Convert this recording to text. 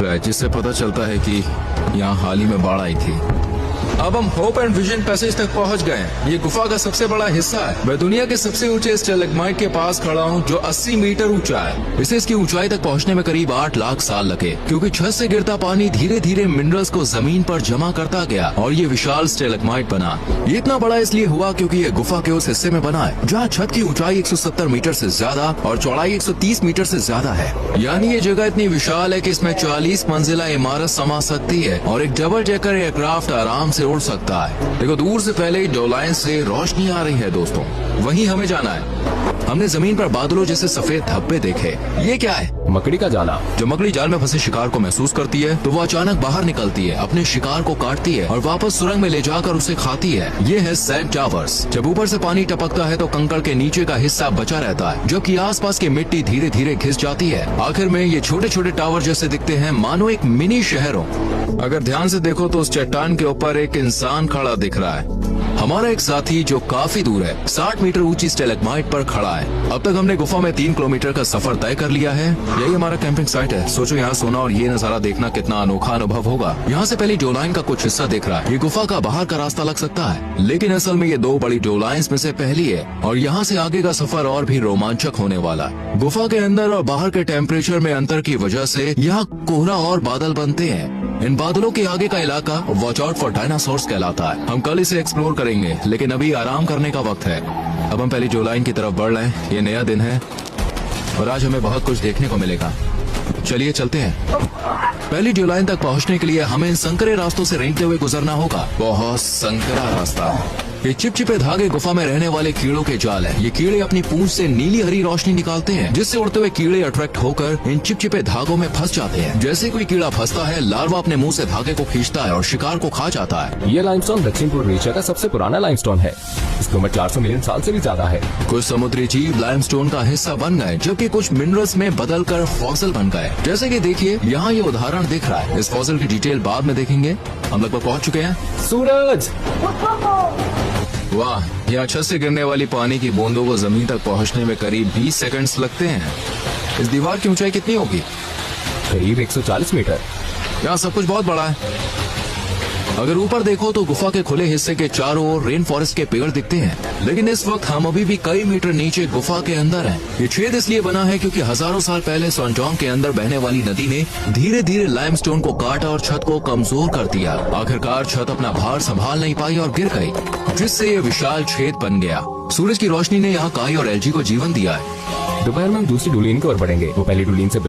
जिससे पता चलता है कि यहाँ हाल ही में बाढ़ आई थी। अब हम होप एंड विजन पैसेज तक पहुँच गए हैं। ये गुफा का सबसे बड़ा हिस्सा है। मैं दुनिया के सबसे ऊंचे स्टैलेग्माइट के पास खड़ा हूँ जो 80 मीटर ऊंचा है। इसे इसकी ऊंचाई तक पहुँचने में करीब 8 लाख साल लगे, क्योंकि छत से गिरता पानी धीरे धीरे मिनरल्स को जमीन पर जमा करता गया और ये विशाल स्टैलेग्माइट बना। ये इतना बड़ा इसलिए हुआ क्योंकि ये गुफा के उस हिस्से में बना है जहाँ छत की ऊंचाई 170 मीटर से ज्यादा और चौड़ाई 130 मीटर से ज्यादा है। यानी ये जगह इतनी विशाल है कि इसमें 40 मंजिला इमारत समा सकती है और एक डबल डेकर एयरक्राफ्ट आराम से उड़ सकता है। देखो, दूर से पहले डो लाइन से रोशनी आ रही है दोस्तों, वहीं हमें जाना है। हमने जमीन पर बादलों जैसे सफेद धब्बे देखे। ये क्या है? मकड़ी का जाला। जब मकड़ी जाल में फंसे शिकार को महसूस करती है तो वो अचानक बाहर निकलती है, अपने शिकार को काटती है और वापस सुरंग में ले जाकर उसे खाती है। ये है सैंड टावर्स। जब ऊपर से पानी टपकता है तो कंकड़ के नीचे का हिस्सा बचा रहता है, जबकि आसपास की मिट्टी धीरे धीरे घिस जाती है। आखिर में ये छोटे छोटे टावर जैसे दिखते हैं, मानो एक मिनी शहर हो। अगर ध्यान से देखो तो उस चट्टान के ऊपर एक इंसान खड़ा दिख रहा है, हमारा एक साथी जो काफी दूर है, 60 मीटर ऊंची स्टैलेग्माइट पर खड़ा है। अब तक हमने गुफा में 3 किलोमीटर का सफर तय कर लिया है। यही हमारा कैंपिंग साइट है। सोचो यहाँ सोना और ये नजारा देखना कितना अनोखा अनुभव होगा। यहाँ से पहले डो लाइन का कुछ हिस्सा दिख रहा है। ये गुफा का बाहर का रास्ता लग सकता है, लेकिन असल में ये 2 बड़ी डो लाइन्स में से पहली है और यहाँ से आगे का सफर और भी रोमांचक होने वाला है। गुफा के अंदर और बाहर के टेम्परेचर में अंतर की वजह से यहाँ कोहरा और बादल बनते हैं। इन बादलों के आगे का इलाका वॉच आउट फॉर डायनासोर्स कहलाता है। हम कल इसे एक्सप्लोर करेंगे, लेकिन अभी आराम करने का वक्त है। अब हम पहली डो लाइन की तरफ बढ़ रहे हैं। ये नया दिन है और आज हमें बहुत कुछ देखने को मिलेगा। चलिए चलते हैं। पहली डो लाइन तक पहुंचने के लिए हमें इन संकरे रास्तों से रेंगते हुए गुजरना होगा। बहुत संकरा रास्ता है। ये चिपचिपे धागे गुफा में रहने वाले कीड़ों के जाल है। ये कीड़े अपनी पूंछ से नीली हरी रोशनी निकालते हैं, जिससे उड़ते हुए कीड़े अट्रैक्ट होकर इन चिपचिपे धागों में फंस जाते हैं। जैसे कोई कीड़ा फंसता है, लार्वा अपने मुंह से धागे को खींचता है और शिकार को खा जाता है। ये लाइमस्टोन दक्षिण पूर्व एशिया का सबसे पुराना लाइमस्टोन है। इसकी उम्र 400 मिलियन साल से भी ज्यादा है। कुछ समुद्री जीव लाइमस्टोन का हिस्सा बन गए, जबकि कुछ मिनरल्स में बदलकर फॉसिल बन गए। जैसे कि देखिए, यहाँ ये उदाहरण दिख रहा है। इस फॉसिल की डिटेल बाद में देखेंगे। हम लगभग पहुँच चुके हैं। सूरज! वाह, यहाँ छत से गिरने वाली पानी की बूंदों को जमीन तक पहुँचने में करीब 20 सेकंड्स लगते हैं। इस दीवार की ऊंचाई कितनी होगी? करीब 140 मीटर। यहाँ सब कुछ बहुत बड़ा है। अगर ऊपर देखो तो गुफा के खुले हिस्से के चारों ओर रेन फॉरेस्ट के पेड़ दिखते हैं, लेकिन इस वक्त हम अभी भी कई मीटर नीचे गुफा के अंदर हैं। ये छेद इसलिए बना है क्योंकि हजारों साल पहले सोनजोंग के अंदर बहने वाली नदी ने धीरे धीरे लाइमस्टोन को काटा और छत को कमजोर कर दिया। आखिरकार छत अपना भार संभाल नहीं पाई और गिर गई, जिससे ये विशाल छेद बन गया। सूरज की रोशनी ने यहाँ काई और एल्गी को जीवन दिया है। दोपहर में हम दूसरी डुलीन की ओर बढ़ेंगे। वो पहली डुलीन से